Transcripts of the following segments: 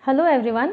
Hello everyone.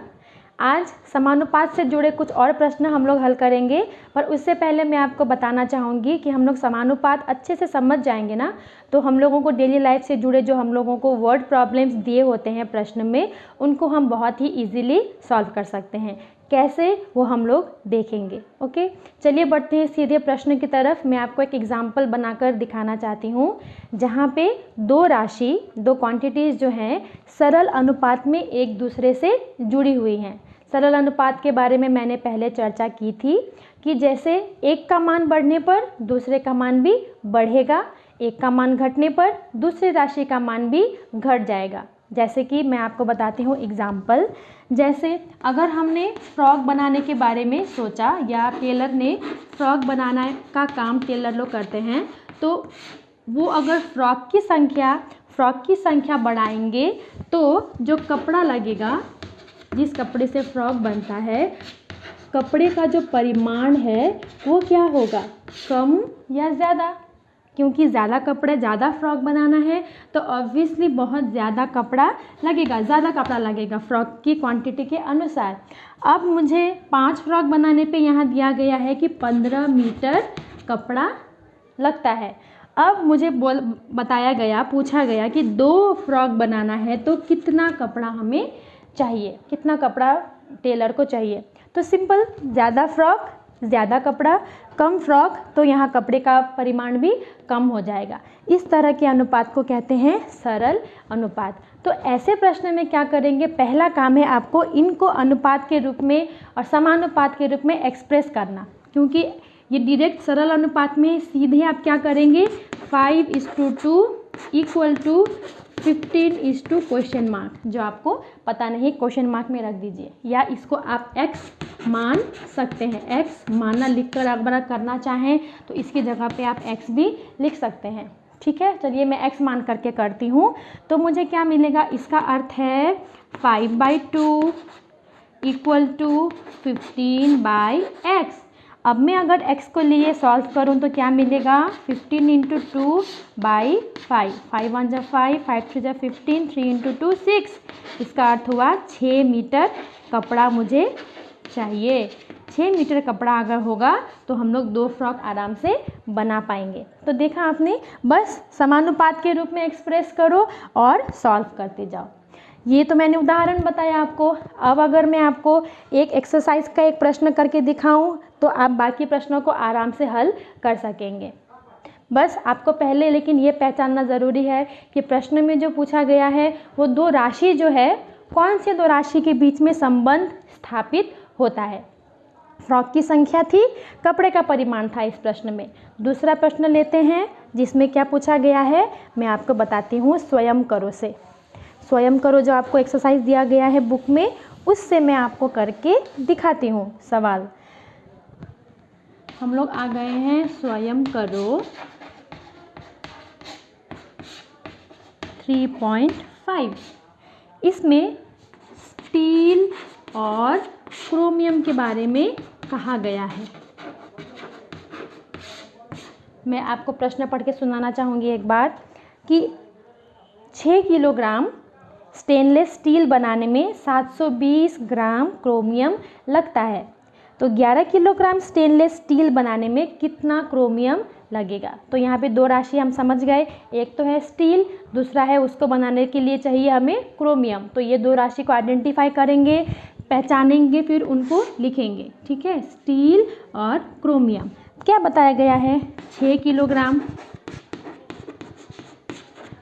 आज समानुपात से जुड़े कुछ और प्रश्न हम लोग हल करेंगे, पर उससे पहले मैं आपको बताना चाहूँगी कि हम लोग समानुपात अच्छे से समझ जाएंगे ना, तो हम लोगों को डेली लाइफ से जुड़े जो हम लोगों को वर्ड प्रॉब्लम्स दिए होते हैं प्रश्न में, उनको हम बहुत ही इजीली सॉल्व कर सकते हैं। कैसे, वो हम लोग देखेंगे। ओके, चलिए बढ़ते हैं सीधे प्रश्न की तरफ। मैं आपको एक एग्जाम्पल बनाकर दिखाना चाहती हूँ, जहाँ पे दो राशि, दो क्वांटिटीज़ जो हैं सरल अनुपात में एक दूसरे से जुड़ी हुई हैं। सरल अनुपात के बारे में मैंने पहले चर्चा की थी कि जैसे एक का मान बढ़ने पर दूसरे का मान भी बढ़ेगा, एक का मान घटने पर दूसरी राशि का मान भी घट जाएगा। जैसे कि मैं आपको बताती हूँ एग्जाम्पल। जैसे अगर हमने फ्रॉक बनाने के बारे में सोचा, या टेलर ने फ्रॉक बनाने का काम टेलर लोग करते हैं, तो वो अगर फ्रॉक की संख्या बढ़ाएंगे तो जो कपड़ा लगेगा, जिस कपड़े से फ्रॉक बनता है, कपड़े का जो परिमाण है वो क्या होगा, कम या ज़्यादा। क्योंकि ज़्यादा कपड़े, ज़्यादा फ्रॉक बनाना है तो ऑब्वियसली बहुत ज़्यादा कपड़ा लगेगा, ज़्यादा कपड़ा लगेगा फ्रॉक की क्वांटिटी के अनुसार। अब मुझे 5 फ्रॉक बनाने पे यहाँ दिया गया है कि 15 मीटर कपड़ा लगता है। अब मुझे पूछा गया कि 2 फ्रॉक बनाना है तो कितना कपड़ा हमें चाहिए, कितना कपड़ा टेलर को चाहिए। तो सिंपल, ज़्यादा फ्रॉक ज़्यादा कपड़ा, कम फ्रॉक तो यहाँ कपड़े का परिमाण भी कम हो जाएगा। इस तरह के अनुपात को कहते हैं सरल अनुपात। तो ऐसे प्रश्न में क्या करेंगे, पहला काम है आपको इनको अनुपात के रूप में और समानुपात के रूप में एक्सप्रेस करना। क्योंकि ये डायरेक्ट सरल अनुपात में सीधे आप क्या करेंगे, 5:2 इक्वल टू 15 क्वेश्चन मार्क, जो आपको पता नहीं क्वेश्चन मार्क में रख दीजिए, या इसको आप x मान सकते हैं। x मानना लिख कर अगर करना चाहें तो इसकी जगह पे आप x भी लिख सकते हैं। ठीक है, चलिए मैं x मान करके करती हूँ। तो मुझे क्या मिलेगा, इसका अर्थ है 5/2 इक्वल टू 15/x। अब मैं अगर x को लिए सॉल्व करूँ तो क्या मिलेगा, 15 × 2/5, 5 1 जा 5, 5 3 जा 15, 3 × 2 6। इसका अर्थ हुआ 6 मीटर कपड़ा मुझे चाहिए। 6 मीटर कपड़ा अगर होगा तो हम लोग 2 फ्रॉक आराम से बना पाएंगे। तो देखा आपने, बस समानुपात के रूप में एक्सप्रेस करो और सॉल्व करते जाओ। ये तो मैंने उदाहरण बताया आपको। अब अगर मैं आपको एक एक्सरसाइज का एक प्रश्न करके दिखाऊं तो आप बाकी प्रश्नों को आराम से हल कर सकेंगे। बस आपको पहले लेकिन ये पहचानना ज़रूरी है कि प्रश्न में जो पूछा गया है वो 2 राशि जो है, कौन से 2 राशि के बीच में संबंध स्थापित होता है। फ्रॉक की संख्या थी, कपड़े का परिमाण था इस प्रश्न में। दूसरा प्रश्न लेते हैं जिसमें क्या पूछा गया है, मैं आपको बताती हूँ स्वयं करो से। स्वयं करो जो आपको एक्सरसाइज दिया गया है बुक में, उससे मैं आपको करके दिखाती हूँ सवाल। हम लोग आ गए हैं स्वयं करो 3.5। इसमें स्टील और क्रोमियम के बारे में कहा गया है। मैं आपको प्रश्न पढ़ के सुनाना चाहूँगी एक बार कि 6 किलोग्राम स्टेनलेस स्टील बनाने में 720 ग्राम क्रोमियम लगता है, तो 11 किलोग्राम स्टेनलेस स्टील बनाने में कितना क्रोमियम लगेगा। तो यहाँ पे 2 राशि हम समझ गए, एक तो है स्टील, दूसरा है उसको बनाने के लिए चाहिए हमें क्रोमियम। तो ये 2 राशि को आइडेंटिफाई करेंगे, पहचानेंगे, फिर उनको लिखेंगे। ठीक है, स्टील और क्रोमियम। क्या बताया गया है, 6 किलोग्राम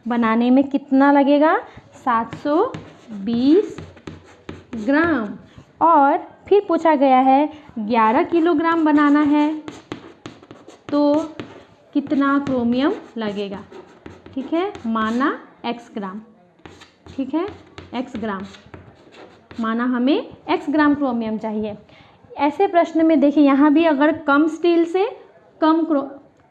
बनाने में कितना लगेगा, 720 ग्राम। और फिर पूछा गया है 11 किलोग्राम बनाना है तो कितना क्रोमियम लगेगा। ठीक है, माना x ग्राम। ठीक है, x ग्राम माना हमें x ग्राम क्रोमियम चाहिए। ऐसे प्रश्न में देखिए, यहाँ भी अगर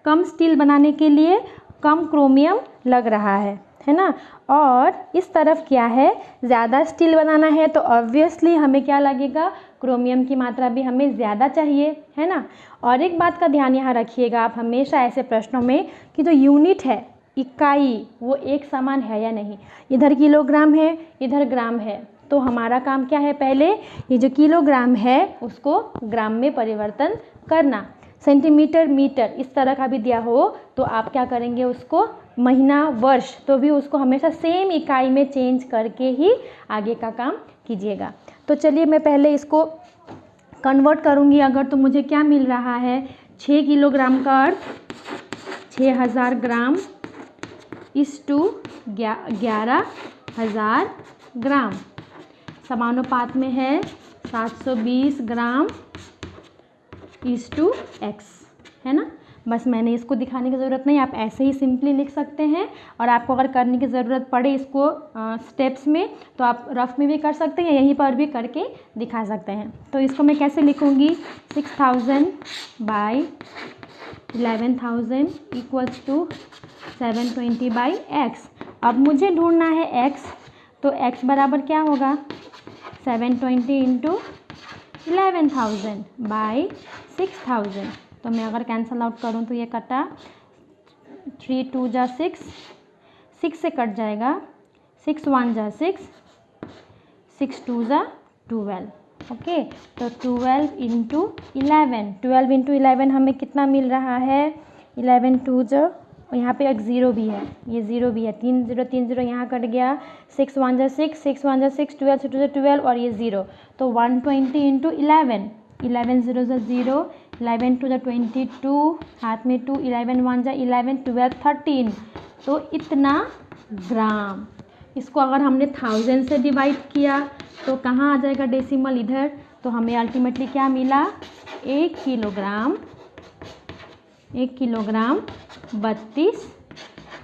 कम स्टील बनाने के लिए कम क्रोमियम लग रहा है ना। और इस तरफ क्या है, ज़्यादा स्टील बनाना है तो ऑब्वियसली हमें क्या लगेगा, क्रोमियम की मात्रा भी हमें ज़्यादा चाहिए, है ना। और एक बात का ध्यान यहाँ रखिएगा आप हमेशा ऐसे प्रश्नों में कि जो यूनिट है, इकाई, वो एक समान है या नहीं। इधर किलोग्राम है, इधर ग्राम है, तो हमारा काम क्या है, पहले ये जो किलोग्राम है उसको ग्राम में परिवर्तन करना। सेंटीमीटर, मीटर इस तरह का भी दिया हो तो आप क्या करेंगे, उसको महीना, वर्ष तो भी उसको हमेशा सेम इकाई में चेंज करके ही आगे का काम कीजिएगा। तो चलिए मैं पहले इसको कन्वर्ट करूँगी अगर, तो मुझे क्या मिल रहा है, 6 किलोग्राम का अर्थ 6000 ग्राम इस टू 11,000 ग्राम, समानुपात में है 720 ग्राम इस टू एक्स, है ना। बस मैंने इसको दिखाने की ज़रूरत नहीं, आप ऐसे ही सिंपली लिख सकते हैं। और आपको अगर करने की ज़रूरत पड़े इसको स्टेप्स में तो आप रफ में भी कर सकते हैं, यहीं पर भी करके दिखा सकते हैं। तो इसको मैं कैसे लिखूँगी, 6000 by 11,000 equals to 720 by x. अब मुझे ढूंढना है x, तो x बराबर क्या होगा, 720 इंटू 11,000 बाई 6,000। तो मैं अगर कैंसल आउट करूँ तो ये कटा, 3 2 जा 6, 6 से कट जाएगा, 6 1 जा 6, 6 2 जा 12। ओके, तो 12 इंटू 11, 12 इंटू 11 हमें कितना मिल रहा है, 11 2 जा, और यहाँ पे एक ज़ीरो भी है, ये ज़ीरो भी है, 3 0 3 0 यहाँ कट गया, 6 1 जा 6, 6 1 जा 6, 12 से 2 जा 12 और ये ज़ीरो, तो 120 इंटू 11, 11 0 जा 0, 11 2 जा 22, हाथ में 2, 11 1 जा 11, 12 13, तो इतना ग्राम। इसको अगर हमने 1000 से डिवाइड किया तो कहाँ आ जाएगा डेसिमल, इधर, तो हमें अल्टीमेटली क्या मिला, 1 किलोग्राम 32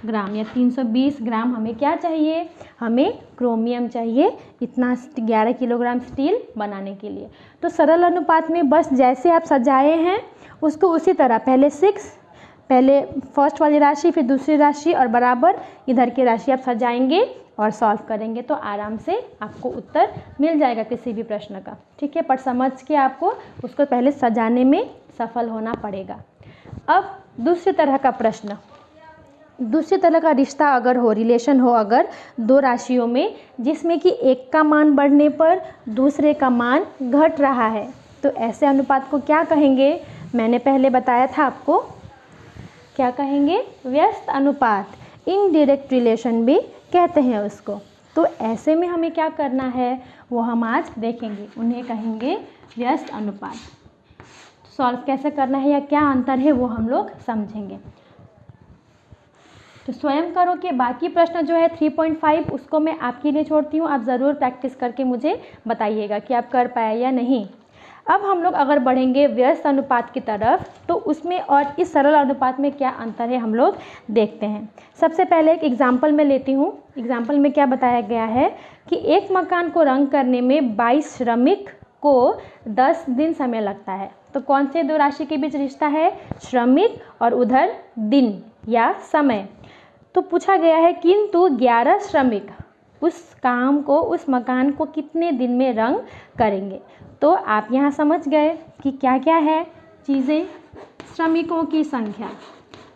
ग्राम या 320 ग्राम हमें क्या चाहिए, हमें क्रोमियम चाहिए इतना 11 किलोग्राम स्टील बनाने के लिए। तो सरल अनुपात में बस जैसे आप सजाए हैं उसको उसी तरह, पहले फर्स्ट वाली राशि, फिर दूसरी राशि और बराबर इधर की राशि आप सजाएंगे और सॉल्व करेंगे तो आराम से आपको उत्तर मिल जाएगा किसी भी प्रश्न का। ठीक है, पर समझ के आपको उसको पहले सजाने में सफल होना पड़ेगा। अब दूसरी तरह का प्रश्न, दूसरी तरह का रिश्ता अगर हो, रिलेशन हो अगर दो राशियों में, जिसमें कि एक का मान बढ़ने पर दूसरे का मान घट रहा है, तो ऐसे अनुपात को क्या कहेंगे, मैंने पहले बताया था आपको, क्या कहेंगे, व्यस्त अनुपात, इनडायरेक्ट रिलेशन भी कहते हैं उसको। तो ऐसे में हमें क्या करना है वो हम आज देखेंगे, उन्हें कहेंगे व्यस्त अनुपात। सॉल्व कैसे करना है या क्या अंतर है वो हम लोग समझेंगे। तो स्वयं करो कि बाकी प्रश्न जो है 3.5 उसको मैं आपके लिए छोड़ती हूँ, आप ज़रूर प्रैक्टिस करके मुझे बताइएगा कि आप कर पाए या नहीं। अब हम लोग अगर बढ़ेंगे व्यस्त अनुपात की तरफ तो उसमें और इस सरल अनुपात में क्या अंतर है हम लोग देखते हैं। सबसे पहले एक एग्जाम्पल मैं लेती हूँ। एग्जाम्पल में क्या बताया गया है कि एक मकान को रंग करने में 22 श्रमिक को 10 दिन समय लगता है। तो कौन से दो राशि के बीच रिश्ता है, श्रमिक और उधर दिन या समय। तो पूछा गया है किंतु 11 श्रमिक उस काम को, उस मकान को कितने दिन में रंग करेंगे। तो आप यहाँ समझ गए कि क्या क्या है चीज़ें। श्रमिकों की संख्या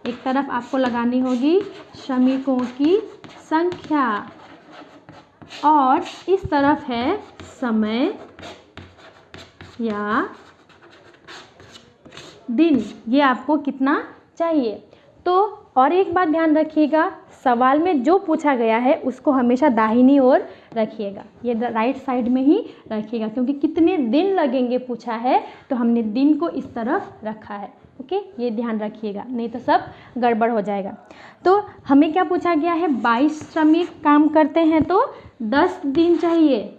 एक तरफ आपको लगानी होगी, श्रमिकों की संख्या, और इस तरफ है समय या दिन, ये आपको कितना चाहिए। तो और एक बात ध्यान रखिएगा, सवाल में जो पूछा गया है उसको हमेशा दाहिनी ओर रखिएगा, ये राइट साइड में ही रखिएगा, क्योंकि कितने दिन लगेंगे पूछा है तो हमने दिन को इस तरफ रखा है। ओके, ये ध्यान रखिएगा, नहीं तो सब गड़बड़ हो जाएगा। तो हमें क्या पूछा गया है, 22 श्रमिक काम करते हैं तो 10 दिन चाहिए,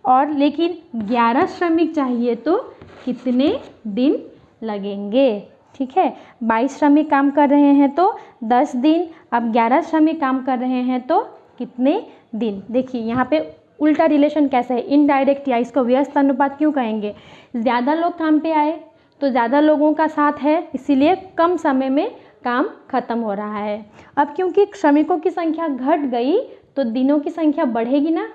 और लेकिन 11 श्रमिक चाहिए तो कितने दिन लगेंगे। ठीक है, 22 श्रमिक काम कर रहे हैं तो 10 दिन, अब 11 श्रमिक काम कर रहे हैं तो कितने दिन। देखिए यहाँ पे उल्टा रिलेशन कैसा है, इनडायरेक्ट, या इसको व्यस्त अनुपात क्यों कहेंगे। ज़्यादा लोग काम पे आए तो ज़्यादा लोगों का साथ है, इसीलिए कम समय में काम खत्म हो रहा है। अब क्योंकि श्रमिकों की संख्या घट गई तो दिनों की संख्या बढ़ेगी ना,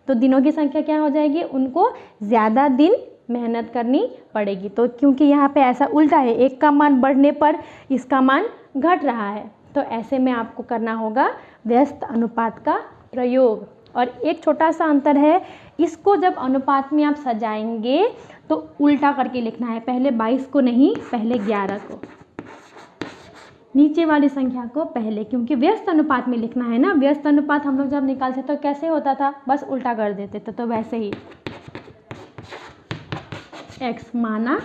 तो दिनों की संख्या क्या हो जाएगी, उनको ज़्यादा दिन मेहनत करनी पड़ेगी। तो क्योंकि यहाँ पे ऐसा उल्टा है, एक का मान बढ़ने पर इसका मान घट रहा है, तो ऐसे में आपको करना होगा व्यस्त अनुपात का प्रयोग। और एक छोटा सा अंतर है, इसको जब अनुपात में आप सजाएंगे तो उल्टा करके लिखना है, पहले 22 को नहीं, पहले 11 को, नीचे वाली संख्या को पहले, क्योंकि व्यस्त अनुपात में लिखना है ना। व्यस्त अनुपात हम लोग जब निकालते तो कैसे होता था, बस उल्टा कर देते थे। तो वैसे ही x माना,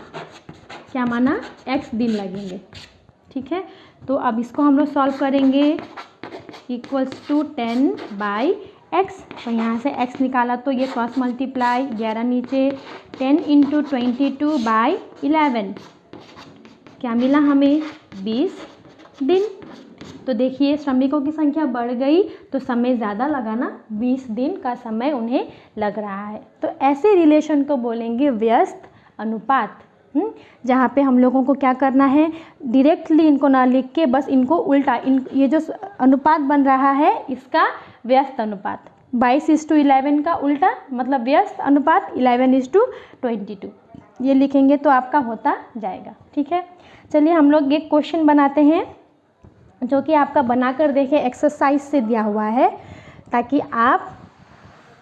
क्या माना, x दिन लगेंगे, ठीक है। तो अब इसको हम लोग सॉल्व करेंगे, इक्वल्स टू 10/x, तो यहाँ से x निकाला तो ये क्रॉस मल्टीप्लाई, 11 नीचे, 10 × 22/11, क्या मिला हमें, 20 दिन। तो देखिए श्रमिकों की संख्या बढ़ गई तो समय ज़्यादा लगा ना, 20 दिन का समय उन्हें लग रहा है। तो ऐसे रिलेशन को बोलेंगे व्यस्त अनुपात, जहाँ पे हम लोगों को क्या करना है, डायरेक्टली इनको ना लिख के बस इनको उल्टा, ये जो अनुपात बन रहा है इसका व्यस्त अनुपात, 22:11 का उल्टा मतलब व्यस्त अनुपात 11:22, ये लिखेंगे तो आपका होता जाएगा, ठीक है। चलिए हम लोग एक क्वेश्चन बनाते हैं जो कि आपका बनाकर देखें, एक्सरसाइज से दिया हुआ है, ताकि आप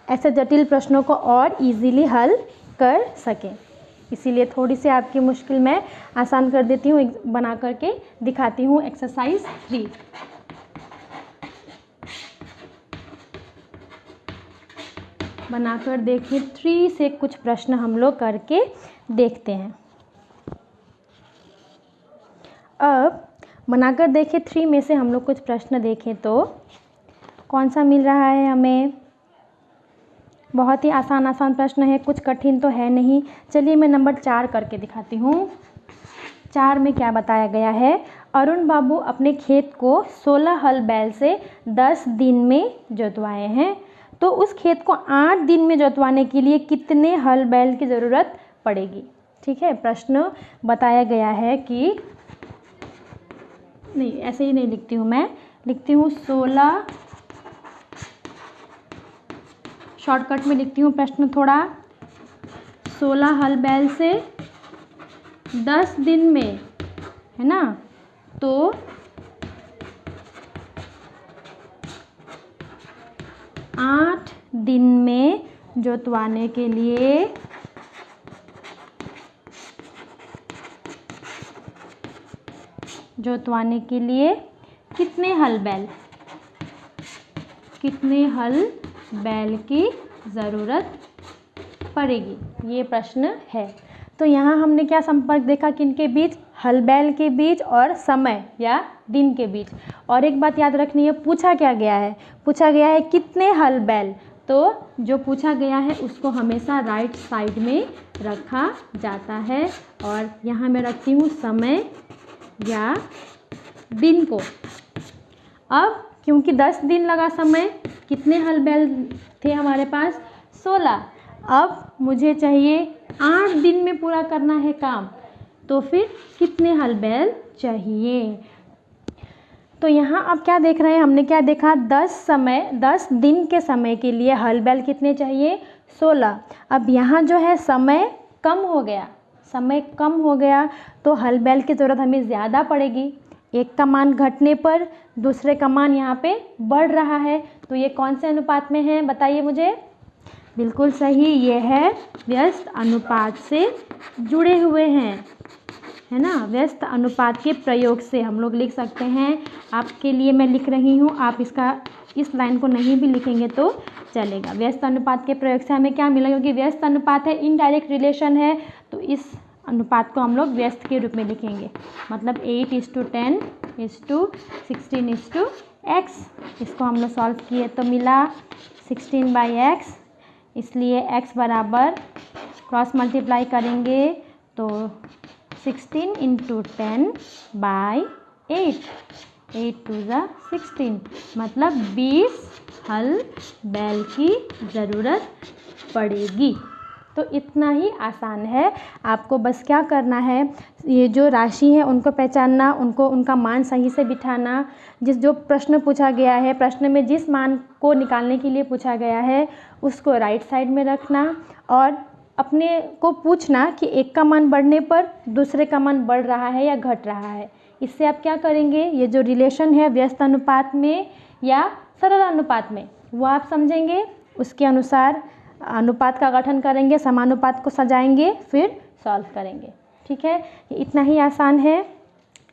ऐसे जटिल प्रश्नों को और इजीली हल कर सकें। इसीलिए थोड़ी सी आपकी मुश्किल मैं आसान कर देती हूँ, बना करके दिखाती हूँ। एक्सरसाइज 3, बनाकर देखिए 3 से कुछ प्रश्न हम लोग करके देखते हैं। अब बनाकर देखें 3 में से हम लोग कुछ प्रश्न देखें तो कौन सा मिल रहा है हमें, बहुत ही आसान प्रश्न है, कुछ कठिन तो है नहीं। चलिए मैं नंबर 4 करके दिखाती हूँ। 4 में क्या बताया गया है, अरुण बाबू अपने खेत को 16 हल बैल से 10 दिन में जोतवाए हैं, तो उस खेत को 8 दिन में जोतवाने के लिए कितने हल बैल की ज़रूरत पड़ेगी, ठीक है। प्रश्न बताया गया है कि, नहीं ऐसे ही नहीं लिखती हूँ मैं, लिखती हूँ 16, शॉर्टकट में लिखती हूँ प्रश्न थोड़ा, 16 हल बैल से 10 दिन में, है ना, तो 8 दिन में जोतवाने के लिए कितने हल बैल की ज़रूरत पड़ेगी, ये प्रश्न है। तो यहाँ हमने क्या संपर्क देखा, किनके बीच, हल बैल के बीच और समय या दिन के बीच। और एक बात याद रखनी है, पूछा क्या गया है, पूछा गया है कितने हल बैल, तो जो पूछा गया है उसको हमेशा राइट साइड में रखा जाता है, और यहाँ मैं रखती हूँ समय या दिन को। अब क्योंकि 10 दिन लगा समय, कितने हल बैल थे हमारे पास, 16, अब मुझे चाहिए 8 दिन में पूरा करना है काम, तो फिर कितने हल बैल चाहिए। तो यहाँ अब क्या देख रहे हैं, हमने क्या देखा, 10 दिन के समय के लिए हल बैल कितने चाहिए, 16। अब यहाँ जो है समय कम हो गया, तो हल बैल की ज़रूरत हमें ज़्यादा पड़ेगी। एक का मान घटने पर दूसरे का मान यहाँ पे बढ़ रहा है, तो ये कौन से अनुपात में है बताइए मुझे, बिल्कुल सही, ये है व्यस्त अनुपात से जुड़े हुए हैं, है ना। व्यस्त अनुपात के प्रयोग से हम लोग लिख सकते हैं, आपके लिए मैं लिख रही हूँ, आप इस लाइन को नहीं भी लिखेंगे तो चलेगा। व्यस्त अनुपात के प्रयोग से हमें क्या मिला, क्योंकि व्यस्त अनुपात है, इनडायरेक्ट रिलेशन है, तो इस अनुपात को हम लोग व्यस्त के रूप में लिखेंगे, मतलब 8:10:16:x। इसको हम लोग सॉल्व किए तो मिला 16/x, इसलिए x बराबर क्रॉस मल्टीप्लाई करेंगे तो 16 × 10/8, 8 2 16, मतलब 20 हल बैल की ज़रूरत पड़ेगी। तो इतना ही आसान है, आपको बस क्या करना है, ये जो राशि है उनको पहचानना, उनका मान सही से बिठाना, जो प्रश्न पूछा गया है, प्रश्न में जिस मान को निकालने के लिए पूछा गया है उसको राइट साइड में रखना, और अपने को पूछना कि एक का मान बढ़ने पर दूसरे का मान बढ़ रहा है या घट रहा है। इससे आप क्या करेंगे, ये जो रिलेशन है व्यस्त अनुपात में या सरल अनुपात में, वो आप समझेंगे, उसके अनुसार अनुपात का गठन करेंगे, समानुपात को सजाएंगे, फिर सॉल्व करेंगे। ठीक है, ये इतना ही आसान है।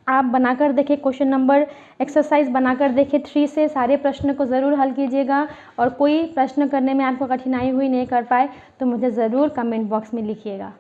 आप बनाकर देखें, क्वेश्चन नंबर एक्सरसाइज बनाकर देखें 3 से, सारे प्रश्न को ज़रूर हल कीजिएगा। और कोई प्रश्न करने में आपको कठिनाई हुई, नहीं कर पाए, तो मुझे ज़रूर कमेंट बॉक्स में लिखिएगा।